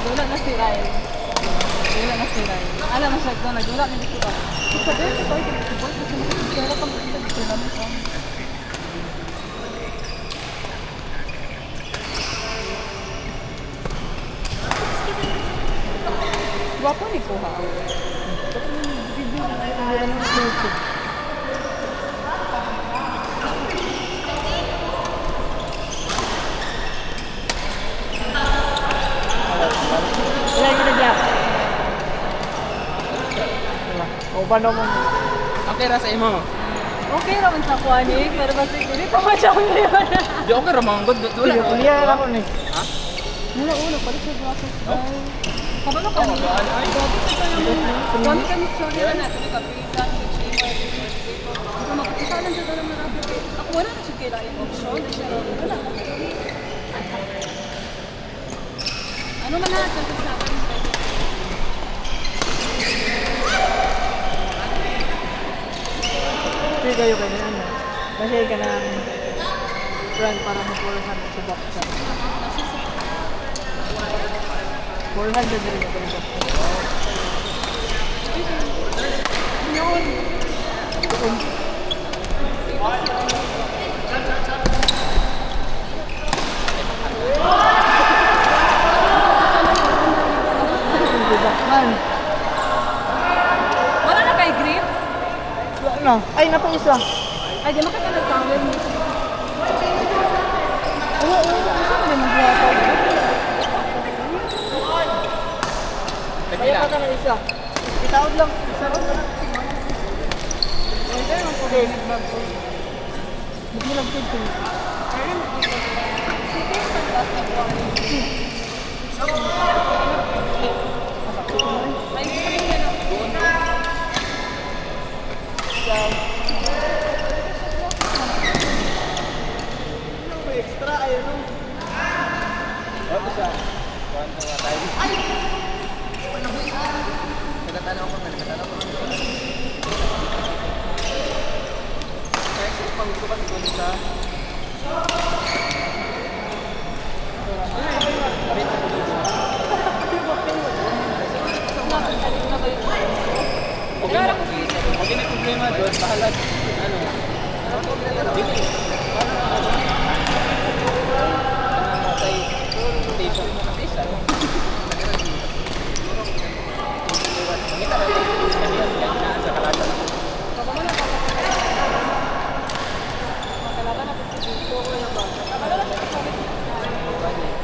Dula na si Rai. Dula na si Rai. Alam mo siya ito, nagdula na dito ba? Sabi ko, ito ay kinitibol. Kasi kaya pang kita dito namin. Gwapo ni Kuha. Wala kita diyan. O ba naman? Okay ra sa imo. Okay naman sa kuha ni, pero basta dito pa siya ngayon. Di okay ra mga good. Wala. Kuya ako ni. Ha? Mula ulo, balik sa braso. Kabalo ka Oh, niya. gaan ay. Kami kami sorry na natin ito. Pizza, so makikita lang siya doon ng marami. Ako wala na siya kailangan option. Hindi siya wala. Ano man natin sa akin? Sige kayo kanya ano. Kasi ka ng brand para mapulasan sa box. 400 na rin ako ng box. Yun. Man. Wala na kay grip? Ano? Ay, napo isa. Ay, di makakalag-tawin mo. Oo, gusto mo din mag-water. Kaya pa ka ng isa. Itaod lang. Isa ron. Okay. Bugmulag dito. Extra ayun no. Ano siya? Kuwanto nga tayo. Ay! Nagtatanaw ko. Next, pang-usukan ko sa... Huwag yung problema doon, bahala. Ano? Dili. Station. Kita na sa kalata.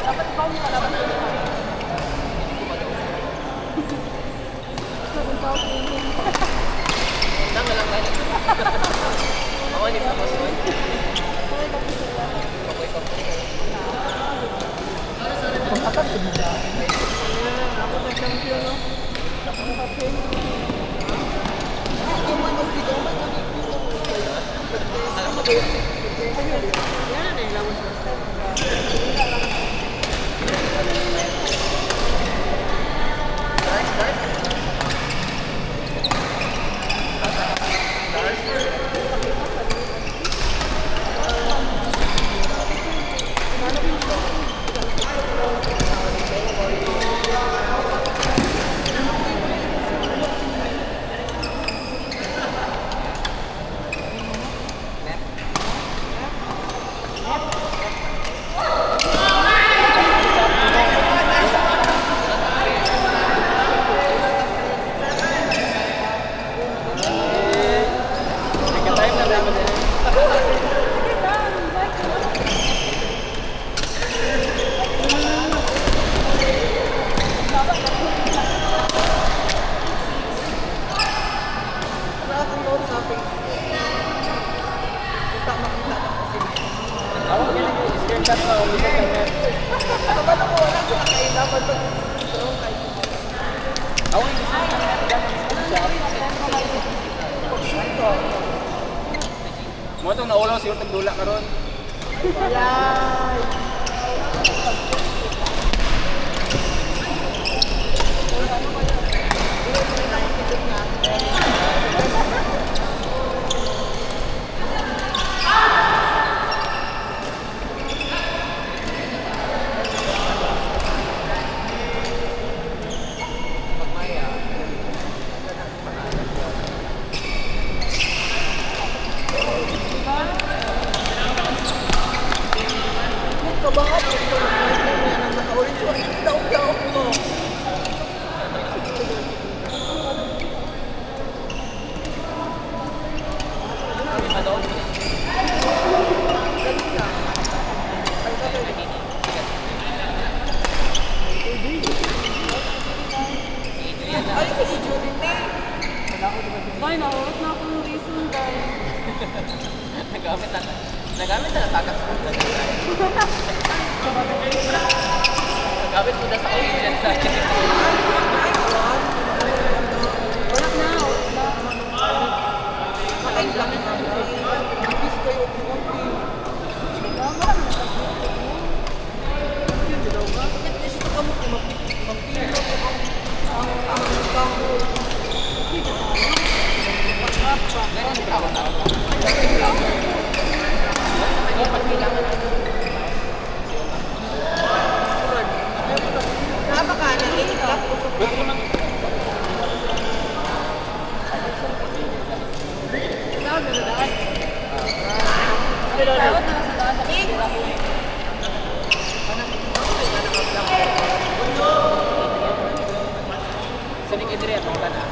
Dapat ikaw yung kalaban ko. Nang lang kayo. Ako ni Papa Soy. Pagkatap ko nila. Ako na champion no. Ako na champion. Alam mo ba yun? Yan na yung lawan sa Mo itong naulaw siguro tagdula karon. Yay! Ay, naurot na ako ng reason, guys. Nagamit na takas ko na nagamit mo na sa audience sa akin. Wala na, wala. Patay lang. Nabis kayo. Kunti. Wala na. At least ito ka mo mapilo ko ang tao. Ganyan ikaw na ako. Ikaw pag kailangan natin. Napaka nalilap ko. Ba't mo nang... Tawag na daan. Tawag na sa daan. Sabi kayo dire, itong tana.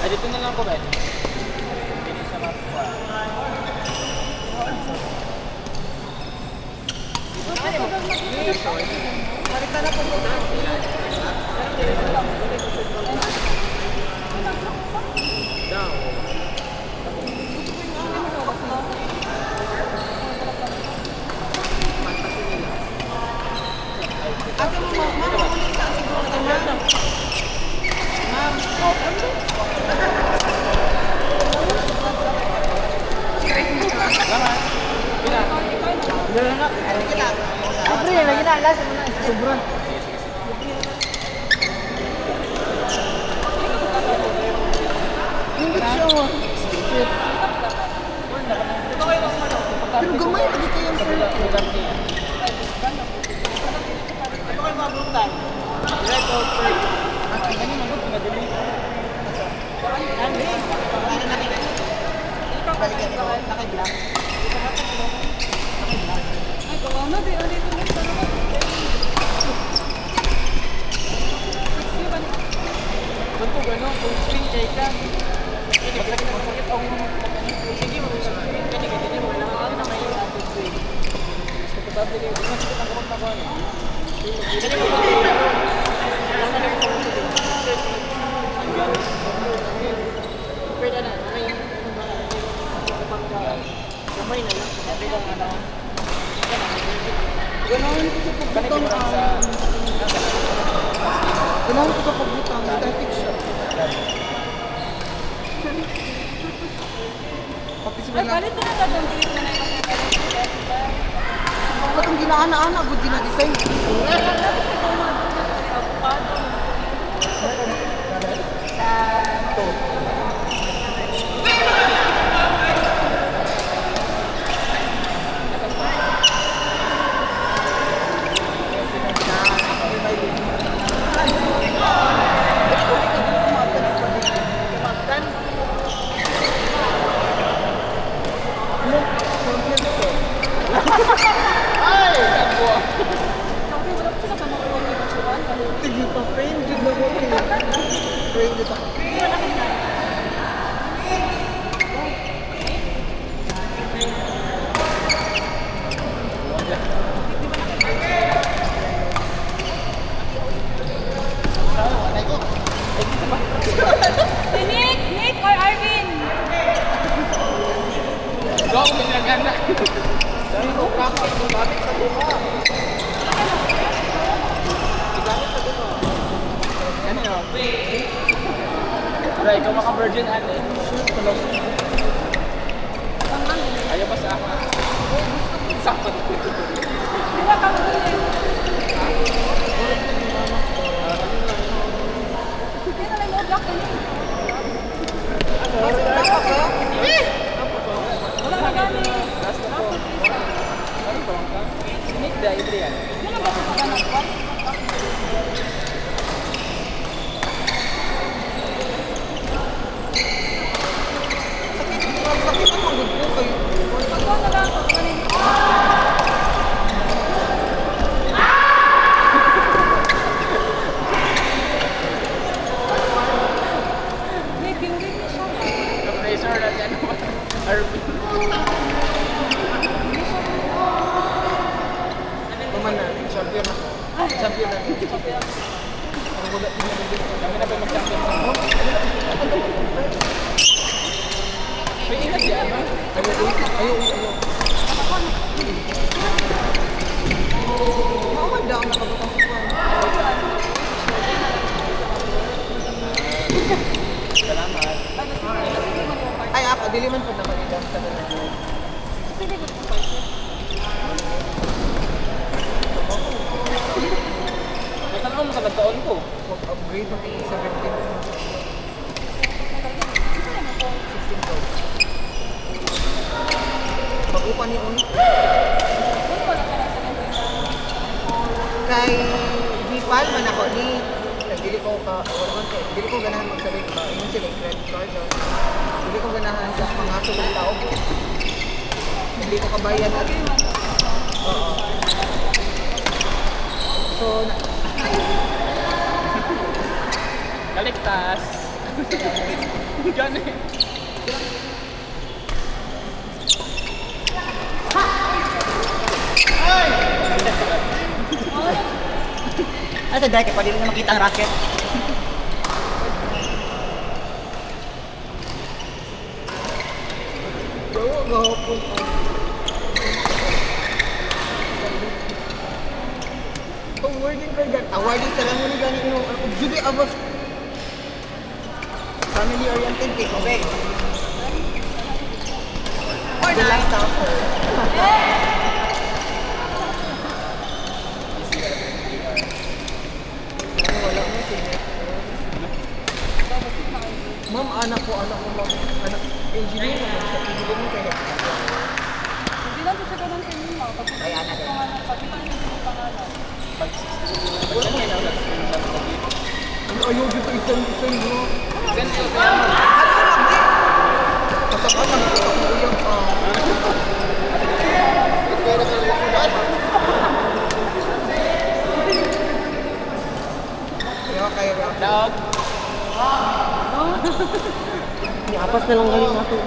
Ay, dito na lang ko ba? Hindi sa mapuha. Balik ka na po po. Ate mo, ma'am, ulit sa siguro ka, ma'am. Ma'am. Salamat. Pina. Libre na lagi na, alas mo na. Sobra. Hindi siya. Shit. Pero gamay lagi kayong sir. Ito kayo mabutan. Red or free. Ang ganyan ang madali. Balikan ko. Naka-black. Ay, gawa na. Di, dito mo. Sana ko. Ba't ko gano'n? Kung swing check ka. Magsakit ang sige mo sa swing ka. Hindi mo kailangan na may ating swing. Gusto ko ba bilhin? Hindi masakit ang kapag nakuha niya. Hindi mo pwede na. Kamay na lang. Sabi lang ano. Ganahan ko sa pagbutang. Ganahan ko sa pagbutang. Static siya. Kapis mo Ay, lang. palit na na tatang clip na na yung Ba't ang ginaana-ana? Good gina-design. Ay! Kapwa! Tigil pa, friend. Good na ko. Friend ito. Si Nick or Arvin? Go! May naganda! Dahil ko kapit, gumamit sa buka. Gumamit sa buka. Ano yun? Right, ikaw maka-virgin ate. Ayaw pa sa akin. Sakto. Wala kang huli. Kaya na lang mo, block ka niya. Wala na gamit. Last na po. Ano ba? Nick da, Adrian. Ano ba sa pagkanagpap? Sakit ang magod po kayo. Pagkaw na lang, pagkanin. May pinggan niya siya. Razor na dyan. Arvin. champion na yun. Ang wala din na din. Kami na ba mag-champion sa mo? Pwede ka siya, ano? Ayaw. Mawad daw ang nakabutang sa Salamat. Ay, ako, dili man po naman ito. Sige, gusto ko pa. Matanaw mo sa nagtaon ko. Mag-upgrade ako sa 16 ko. Mag-upa ni Un. Kay Bipal man ako ni dili ko ganahan magsabay ba ingon sila yung credit card no? Dili ko ganahan sa mga sulong tao. Hindi ko kabayan at oo. So Kaligtas. Diyan eh. Ano sa dahil, pwede na makita ang racket. bro, gahapon awarding ka gan. Awarding sa lang mo gani no. Judi abas family oriented take away. For the last supper. Wala mo sinet. Ma'am, anak ko, ma'am. Anak, engineer naman siya. Engineer mo kaya. Hindi lang siya ganun sa inyo. Ay, anak. Pag-ipan niyo yung pangalan. Diyan kayo na nag-stream lang sa dito. Ayaw dito isang mo. Ganito kaya mo. Kasama na ito ang uyang pa. Pero ka lang kaya ba? Dog. Apas na lang galing natin.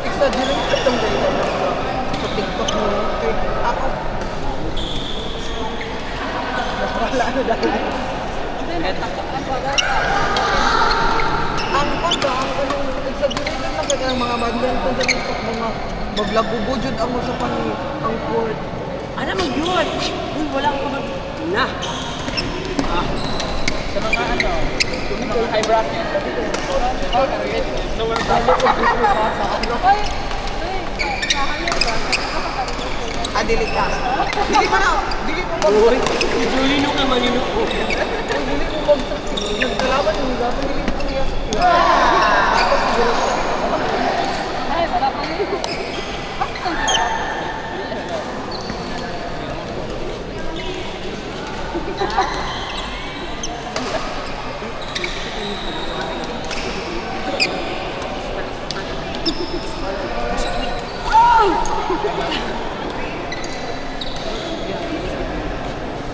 Exaggerate itong data sa TikTok mo. Kay ako. Mas wala na dahil. Ang pagka, ang exaggerated na kaya ang mga madlan ko sa TikTok, mga maglagubudjud ang usapan ni ang court. Ano mag-yun? Uy, wala akong mag... Na! Sa mga ano, mga high bracket. Lower bracket. Kahayag ba? Dili ka. Dili ko na. Dili ko mag... Julie nung ka manino ko. Dili ko mag... Nagkalaban yung dapat. Dili ko niya. Ay, wala pa rin.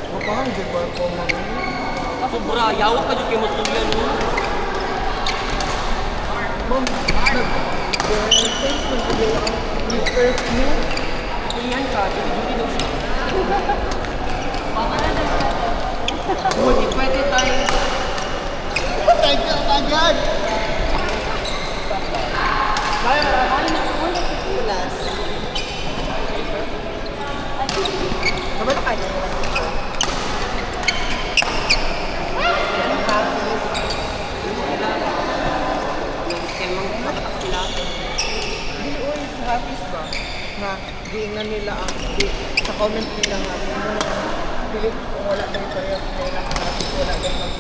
Mapahang dyan ba po mga... Sobra, yawa ka dyan kay Matulian mo. Ma'am, thanks man po yung first mo. Tingnan ka, Julie daw siya. Pwede tayo. Thank you, agad! Nabala ka niya. Dili oy sa happy ba na diingnan nila ang sa comment nila nga dili kung wala daw pareho nila wala daw mag